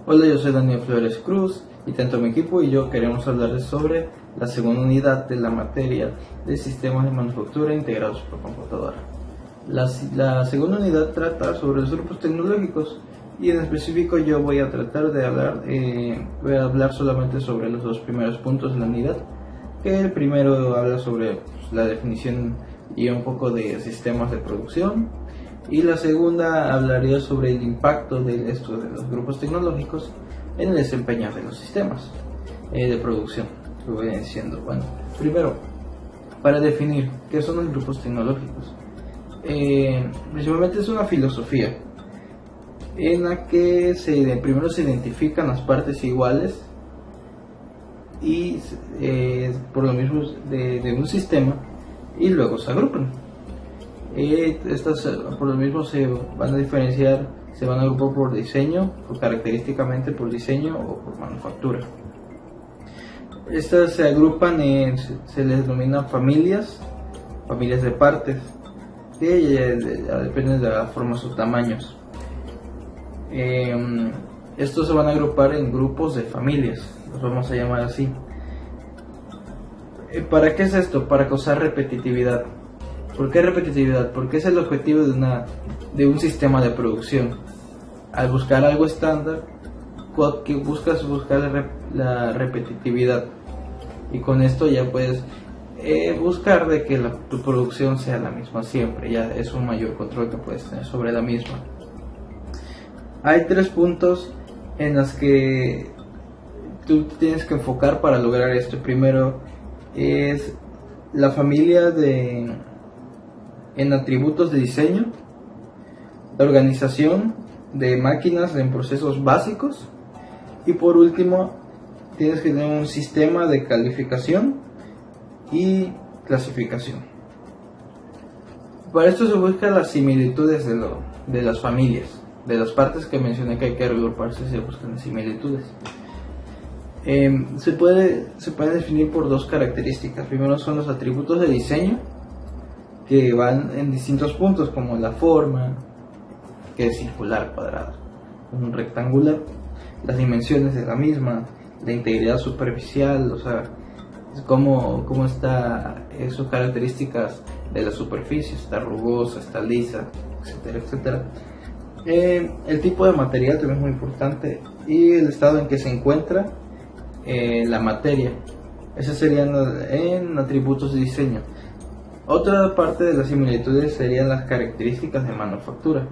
Hola, yo soy Daniel Flores Cruz y tanto mi equipo y yo queremos hablarles sobre la segunda unidad de la materia de sistemas de manufactura integrados por computadora. La segunda unidad trata sobre los grupos tecnológicos y en específico yo voy a tratar de hablar solamente sobre los dos primeros puntos de la unidad, que el primero habla sobre la definición y un poco de sistemas de producción, y la segunda hablaría sobre el impacto de esto de los grupos tecnológicos en el desempeño de los sistemas de producción. Lo voy diciendo. Bueno, primero, para definir qué son los grupos tecnológicos, principalmente es una filosofía en la que primero se identifican las partes iguales y por lo mismo de un sistema, y luego se agrupan. Estas por lo mismo se van a diferenciar, se van a agrupar por diseño, característicamente por diseño o por manufactura. Estas se agrupan se les denominan familias de partes, que ya dependen de las formas o tamaños. Estos se van a agrupar en grupos de familias, los vamos a llamar así. ¿Para qué es esto? Para causar repetitividad. ¿Por qué repetitividad? Porque es el objetivo de un sistema de producción. Al buscar algo estándar, que buscar la repetitividad, y con esto ya puedes buscar de que tu producción sea la misma siempre. Ya es un mayor control que puedes tener sobre la misma. Hay 3 puntos en los que tú tienes que enfocar para lograr esto. Primero es la familia en atributos de diseño, la organización de máquinas en procesos básicos, y por último tienes que tener un sistema de calificación y clasificación. Para esto se buscan las similitudes de las familias, de las partes que mencioné que hay que agruparse, se buscan similitudes. Se puede definir por 2 características. Primero son los atributos de diseño, que van en distintos puntos, como la forma, que es circular, cuadrada, un rectangular, las dimensiones de la misma, la integridad superficial, o sea, cómo está sus características de la superficie, está rugosa, está lisa, etcétera, etcétera. El tipo de material también es muy importante, y el estado en que se encuentra la materia. Esos serían en atributos de diseño. Otra parte de las similitudes serían las características de manufactura.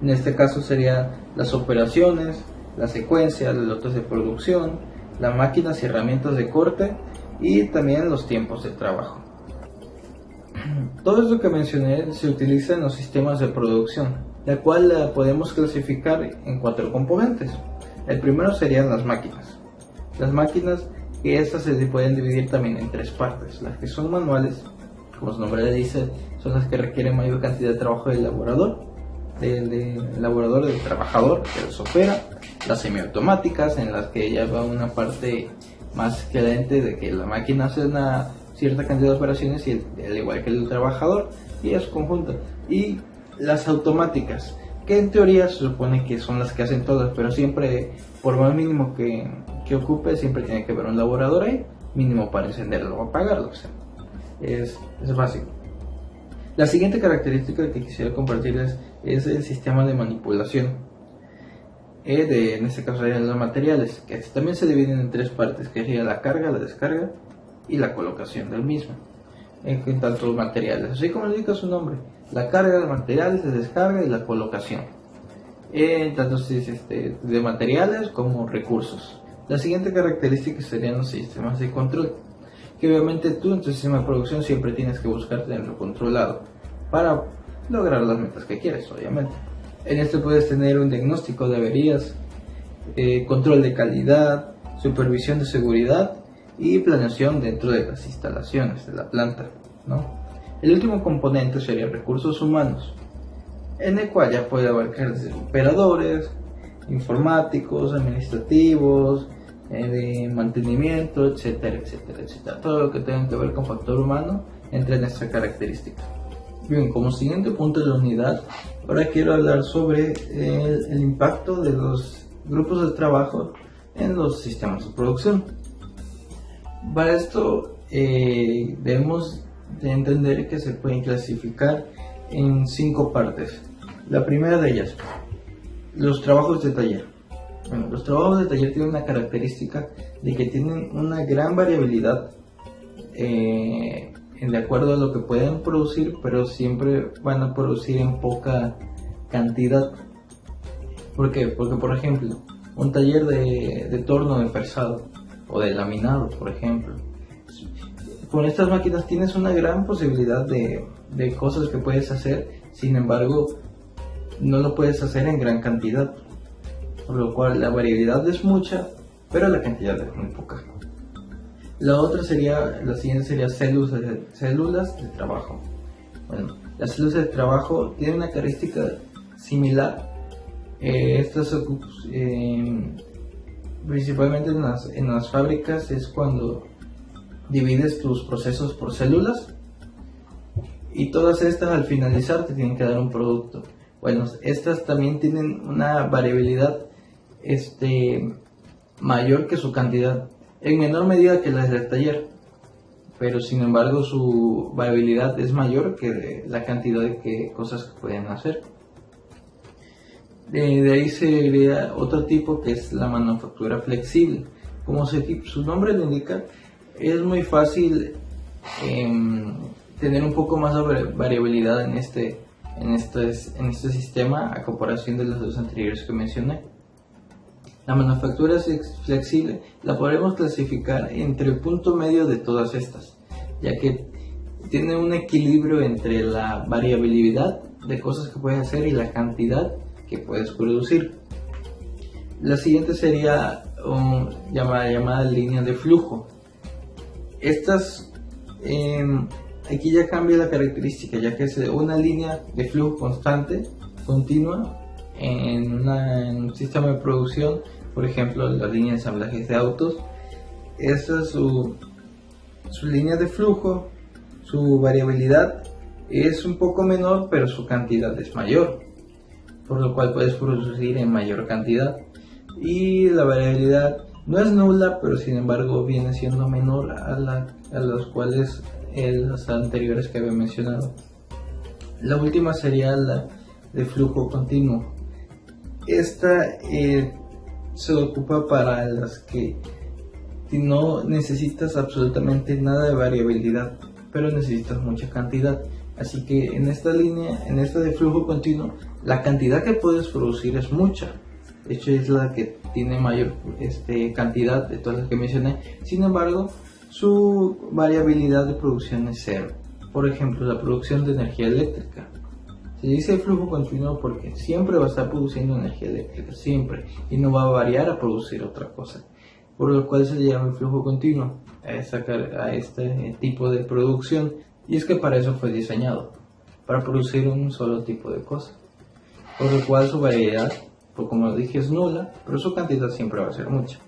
En este caso serían las operaciones, la secuencia, los lotes de producción, las máquinas y herramientas de corte, y también los tiempos de trabajo. Todo esto que mencioné se utiliza en los sistemas de producción, la cual la podemos clasificar en 4 componentes. El primero serían las máquinas. Las máquinas, que estas se pueden dividir también en 3 partes. Las que son manuales, como su nombre le dice, son las que requieren mayor cantidad de trabajo del del trabajador que los opera. Las semiautomáticas, en las que ya va una parte más claramente de que la máquina hace una cierta cantidad de operaciones, y al igual que el trabajador, y es conjunto. Y las automáticas, que en teoría se supone que son las que hacen todas, pero siempre, por más mínimo que ocupe, siempre tiene que haber un laborador ahí, mínimo para encenderlo o apagarlo. O sea, es básico. La siguiente característica que quisiera compartirles es el sistema de manipulación. En este caso serían los materiales, que también se dividen en 3 partes, que sería la carga, la descarga y la colocación del mismo. En tanto materiales, así como le indica su nombre, la carga de materiales, la descarga y la colocación. Tanto de materiales como recursos. La siguiente característica serían los sistemas de control, que obviamente tú en tu sistema de producción siempre tienes que buscar tenerlo controlado para lograr las metas que quieres, obviamente. En este puedes tener un diagnóstico de averías, control de calidad, supervisión de seguridad y planeación dentro de las instalaciones de la planta, ¿no? El último componente sería recursos humanos, en el cual ya puede abarcar desde operadores, informáticos, administrativos, de mantenimiento, etcétera, etcétera, etcétera. Todo lo que tenga que ver con factor humano entra en esta característica. Bien, como siguiente punto de la unidad, ahora quiero hablar sobre el impacto de los grupos de trabajo en los sistemas de producción. Para esto debemos de entender que se pueden clasificar en 5 partes. La primera de ellas, los trabajos de taller. Bueno, los trabajos de taller tienen una característica de que tienen una gran variabilidad de acuerdo a lo que pueden producir, pero siempre van a producir en poca cantidad. ¿Por qué? Porque, por ejemplo, un taller de torno de fresado o de laminado, por ejemplo, con estas máquinas tienes una gran posibilidad de cosas que puedes hacer, sin embargo, no lo puedes hacer en gran cantidad, por lo cual la variabilidad es mucha, pero la cantidad es muy poca. La siguiente sería células de trabajo. Bueno, las células de trabajo tienen una característica similar. Estas principalmente en las fábricas es cuando divides tus procesos por células y todas estas al finalizar te tienen que dar un producto. Bueno, estas también tienen una variabilidad mayor que su cantidad, en menor medida que las del taller, pero sin embargo su variabilidad es mayor que la cantidad de cosas que pueden hacer. De ahí sería otro tipo, que es la manufactura flexible. Como su nombre lo indica, es muy fácil tener un poco más de variabilidad en este sistema a comparación de los dos anteriores que mencioné. La manufactura flexible la podremos clasificar entre el punto medio de todas estas, ya que tiene un equilibrio entre la variabilidad de cosas que puedes hacer y la cantidad que puedes producir. La siguiente sería llamada línea de flujo. Estas aquí ya cambia la característica, ya que es una línea de flujo constante, continua, en un sistema de producción, por ejemplo la línea de ensamblajes de autos. Esta es su línea de flujo. Su variabilidad es un poco menor, pero su cantidad es mayor, por lo cual puedes producir en mayor cantidad, y la variabilidad no es nula, pero sin embargo viene siendo menor a las cuales las anteriores que había mencionado. La última sería la de flujo continuo. Esta se ocupa para las que no necesitas absolutamente nada de variabilidad, pero necesitas mucha cantidad. Así que en esta de flujo continuo, la cantidad que puedes producir es mucha. De hecho, es la que tiene mayor cantidad de todas las que mencioné. Sin embargo, su variabilidad de producción es cero. Por ejemplo, la producción de energía eléctrica. Se dice flujo continuo porque siempre va a estar produciendo energía eléctrica, siempre, y no va a variar a producir otra cosa. Por lo cual se le llama el flujo continuo a este tipo de producción. Y es que para eso fue diseñado, para producir un solo tipo de cosa. Por lo cual su variedad, pues como lo dije, es nula, pero su cantidad siempre va a ser mucha.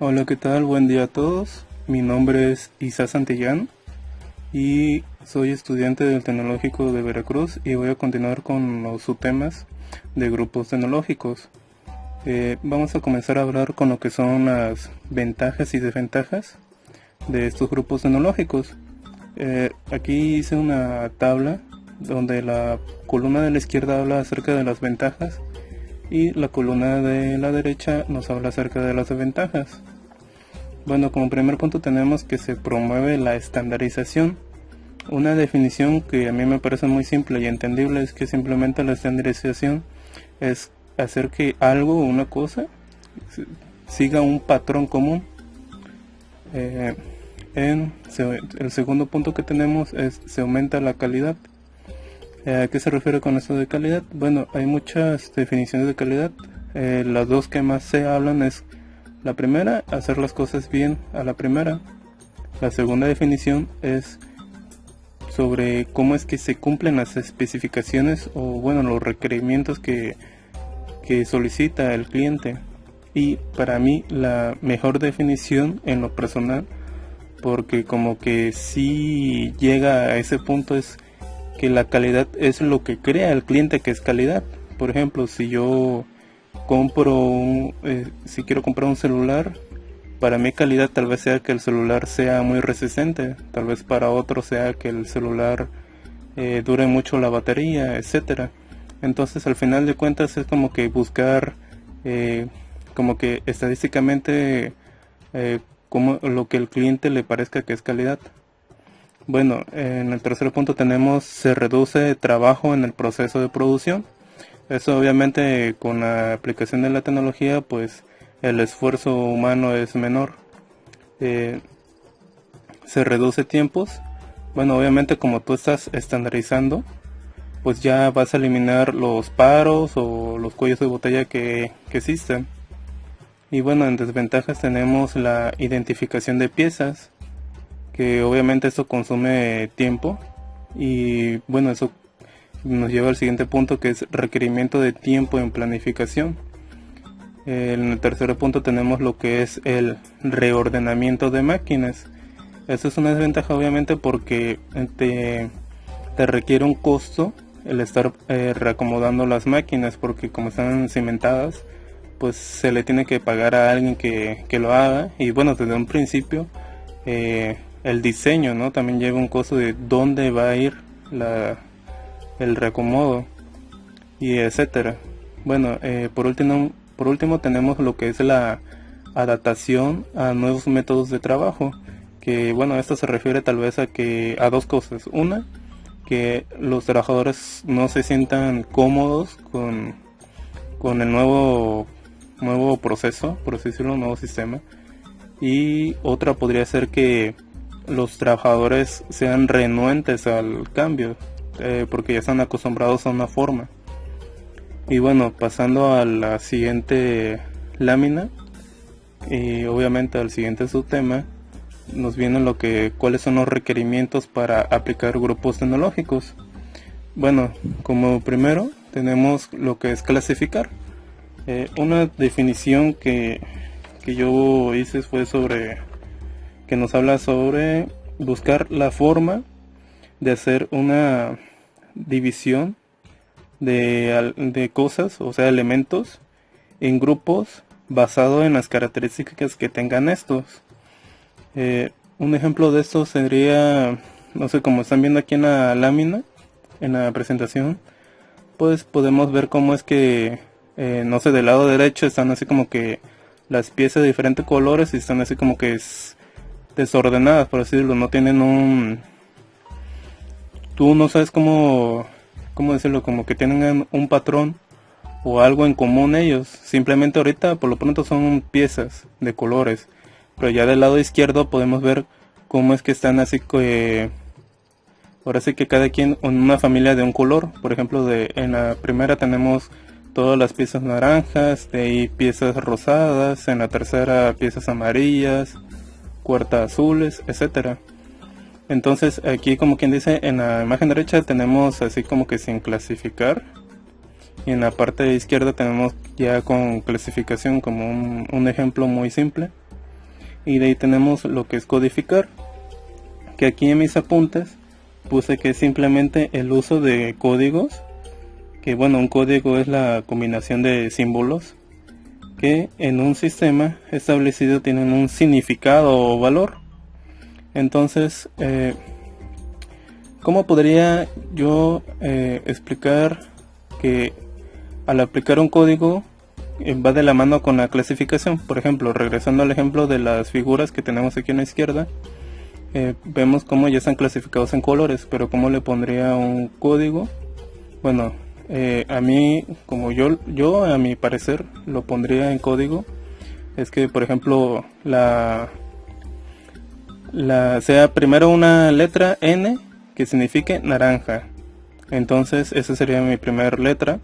Hola, ¿qué tal? Buen día a todos. Mi nombre es Isa Santillán y soy estudiante del Tecnológico de Veracruz y voy a continuar con los subtemas de grupos tecnológicos. Vamos a comenzar a hablar con lo que son las ventajas y desventajas de estos grupos tecnológicos. Aquí hice una tabla donde la columna de la izquierda habla acerca de las ventajas y la columna de la derecha nos habla acerca de las desventajas. Bueno, como primer punto tenemos que se promueve la estandarización. Una definición que a mí me parece muy simple y entendible es que simplemente la estandarización es hacer que algo o una cosa siga un patrón común. El segundo punto que tenemos es se aumenta la calidad. ¿A qué se refiere con esto de calidad? Bueno, hay muchas definiciones de calidad. Las dos que más se hablan es la primera, hacer las cosas bien a la primera. La segunda definición es sobre cómo es que se cumplen las especificaciones o bueno, los requerimientos que solicita el cliente. y para mí la mejor definición en lo personal, porque como que sí llega a ese punto, es que la calidad es lo que crea el cliente que es calidad. Por ejemplo, si yo si quiero comprar un celular, para mí calidad tal vez sea que el celular sea muy resistente, tal vez para otro sea que el celular dure mucho la batería, etcétera. Entonces al final de cuentas es como que buscar como que estadísticamente como lo que el cliente le parezca que es calidad. Bueno, en el tercer punto tenemos se reduce trabajo en el proceso de producción. Eso obviamente con la aplicación de la tecnología pues el esfuerzo humano es menor. Eh, Se reduce tiempos. Bueno, obviamente como tú estás estandarizando, pues ya vas a eliminar los paros o los cuellos de botella que existen. Y bueno, en desventajas tenemos la identificación de piezas, que obviamente esto consume tiempo. Y bueno, eso nos lleva al siguiente punto, que es requerimiento de tiempo en planificación. En el tercer punto tenemos lo que es el reordenamiento de máquinas. Eso es una desventaja obviamente porque te requiere un costo el estar reacomodando las máquinas, porque como están cimentadas, pues se le tiene que pagar a alguien que lo haga. Y bueno, desde un principio el diseño, ¿no?, también lleva un costo de dónde va a ir el reacomodo y etcétera. Bueno, por último tenemos lo que es la adaptación a nuevos métodos de trabajo, que bueno, esto se refiere tal vez a dos cosas. Una, que los trabajadores no se sientan cómodos con el nuevo proceso, por así decirlo, un nuevo sistema. Y otra podría ser que los trabajadores sean renuentes al cambio, porque ya están acostumbrados a una forma. Y bueno, pasando a la siguiente lámina y obviamente al siguiente subtema, nos viene cuáles son los requerimientos para aplicar grupos tecnológicos. Bueno, como primero tenemos lo que es clasificar. Una definición que yo hice fue que nos habla sobre buscar la forma de hacer una división de cosas, o sea, elementos, en grupos basado en las características que tengan estos. Un ejemplo de esto sería, no sé, como están viendo aquí en la lámina, en la presentación, pues podemos ver cómo es que, no sé, del lado derecho están así como que las piezas de diferentes colores y están así como que desordenadas, por así decirlo, no tienen tú no sabes cómo decirlo, como que tienen un patrón o algo en común ellos. Simplemente ahorita por lo pronto son piezas de colores, pero ya del lado izquierdo podemos ver cómo es que están así que ahora sí que cada quien en una familia de un color. Por ejemplo, en la primera tenemos todas las piezas naranjas, de ahí piezas rosadas, en la tercera piezas amarillas, cuarta azules, etcétera. Entonces aquí, como quien dice, en la imagen derecha tenemos así como que sin clasificar, y en la parte izquierda tenemos ya con clasificación, como un ejemplo muy simple. Y de ahí tenemos lo que es codificar, que aquí en mis apuntes puse que es simplemente el uso de códigos, que bueno, un código es la combinación de símbolos que en un sistema establecido tienen un significado o valor. Entonces, ¿cómo podría yo explicar que al aplicar un código va de la mano con la clasificación? Por ejemplo, regresando al ejemplo de las figuras que tenemos aquí en la izquierda, vemos cómo ya están clasificados en colores, pero ¿cómo le pondría un código? Bueno, a mí, como yo a mi parecer lo pondría en código, es que por ejemplo sea primero una letra N que signifique naranja. Entonces esa sería mi primera letra.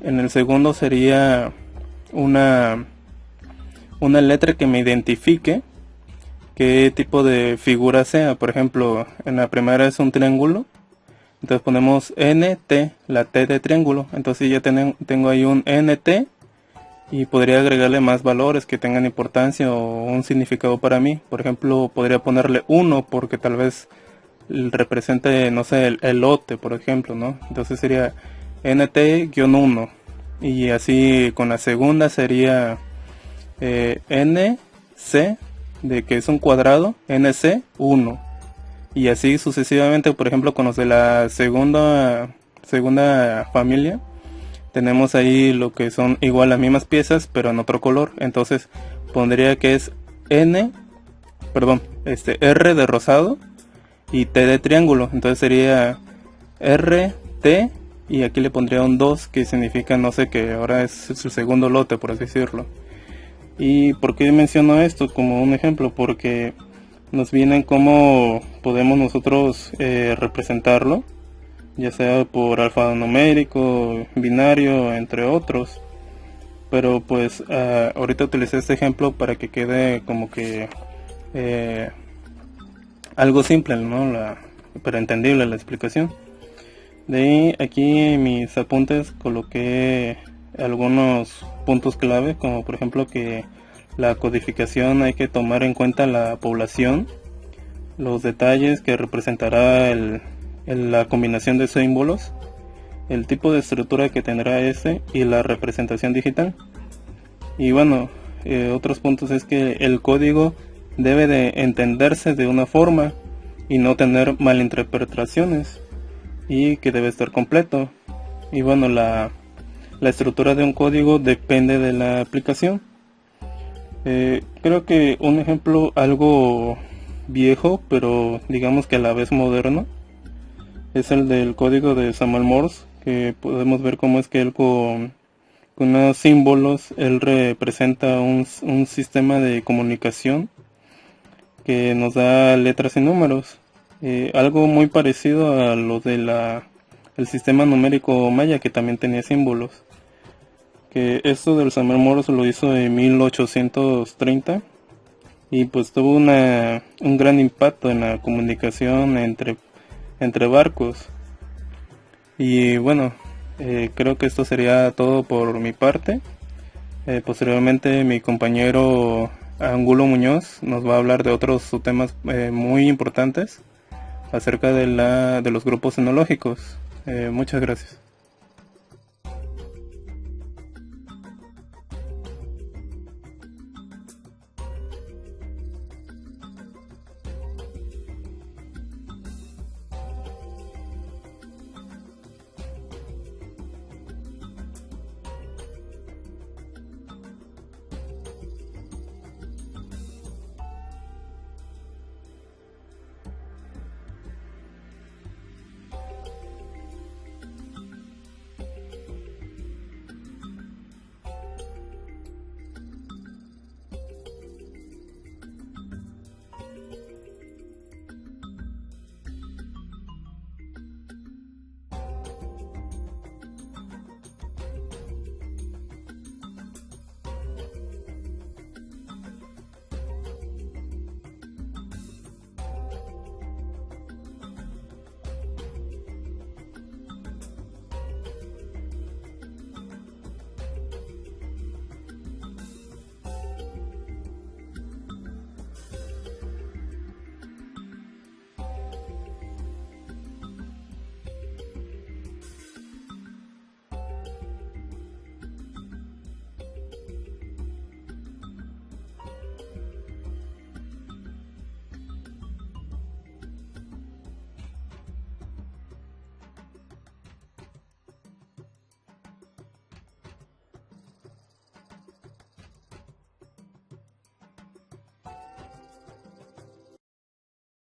En el segundo sería una letra que me identifique qué tipo de figura sea. Por ejemplo, en la primera es un triángulo, entonces ponemos NT, la T de triángulo. Entonces ya tengo ahí un NT y podría agregarle más valores que tengan importancia o un significado para mí. Por ejemplo, podría ponerle 1 porque tal vez represente, no sé, el lote, por ejemplo, ¿no? Entonces sería nt-1, y así con la segunda sería nc, de que es un cuadrado, nc1, y así sucesivamente. Por ejemplo, con los de la segunda familia, tenemos ahí lo que son igual las mismas piezas pero en otro color. Entonces pondría que es R de rosado y T de triángulo. Entonces sería RT, y aquí le pondría un 2, que significa, no sé, que ahora es su segundo lote, por así decirlo. ¿Y por qué menciono esto como un ejemplo? Porque nos vienen cómo podemos nosotros representarlo, ya sea por alfanumérico, binario, entre otros. Pero pues ahorita utilicé este ejemplo para que quede como que algo simple, ¿no? Pero entendible la explicación. De ahí, aquí en mis apuntes coloqué algunos puntos clave, como por ejemplo que la codificación hay que tomar en cuenta la población, los detalles que representará la combinación de símbolos, el tipo de estructura que tendrá ese y la representación digital. Y bueno, otros puntos es que el código debe de entenderse de una forma y no tener malinterpretaciones, y que debe estar completo. Y bueno, la estructura de un código depende de la aplicación. Creo que un ejemplo algo viejo, pero digamos que a la vez moderno, es el del código de Samuel Morse, que podemos ver cómo es que él con unos símbolos, él representa un sistema de comunicación que nos da letras y números. Algo muy parecido a lo de el sistema numérico maya, que también tenía símbolos. Que esto del Samuel Morse lo hizo en 1830, y pues tuvo un gran impacto en la comunicación entre barcos. Y bueno, creo que esto sería todo por mi parte. Posteriormente mi compañero Angulo Muñoz nos va a hablar de otros temas muy importantes acerca de los grupos enológicos. Muchas gracias.